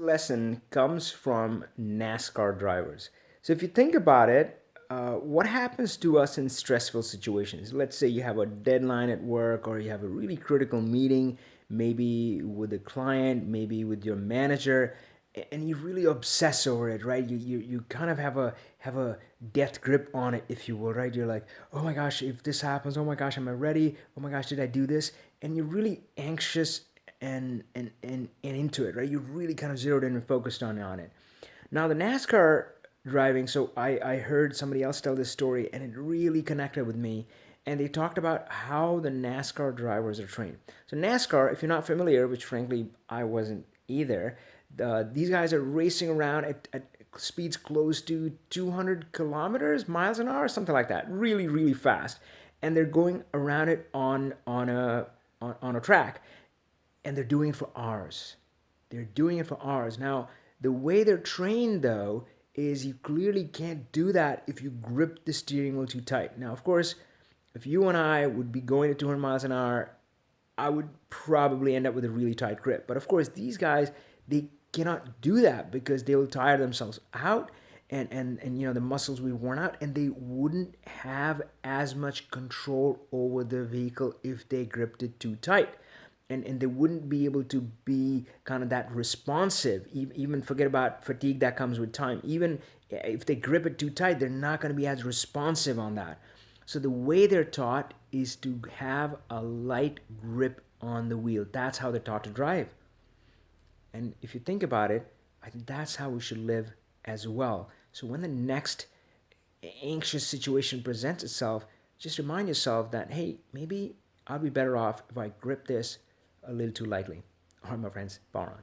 Lesson comes from NASCAR drivers. So if you think about it, what happens to us in stressful situations? Let's say you have a deadline at work or you have a really critical meeting, maybe with a client, maybe with your manager, and you really obsess over it, right? You kind of have a death grip on it, if you will, right? You're like, oh my gosh, if this happens, oh my gosh, am I ready? Oh my gosh, did I do this? And you're really anxious and into it, right? You really kind of zeroed in and focused on it. Now the NASCAR driving, so I heard somebody else tell this story and it really connected with me. And they talked about how the NASCAR drivers are trained. So NASCAR, if you're not familiar, which frankly I wasn't either, these guys are racing around at speeds close to 200 kilometers, miles an hour, something like that, really, really fast. And they're going around it on a track and they're doing it for hours. They're doing it for hours. Now, the way they're trained though is you clearly can't do that if you grip the steering wheel too tight. Now, of course, if you and I would be going at 200 miles an hour, I would probably end up with a really tight grip. But of course, these guys, they cannot do that because they will tire themselves out and the muscles will be worn out and they wouldn't have as much control over the vehicle if they gripped it too tight and they wouldn't be able to be kind of that responsive. Even forget about fatigue that comes with time. Even if they grip it too tight, they're not going to be as responsive on that. So the way they're taught is to have a light grip on the wheel. That's how they're taught to drive. And if you think about it, I think that's how we should live as well. So when the next anxious situation presents itself, just remind yourself that, hey, maybe I'll be better off if I grip this a little too lightly. All right, my friends, power on.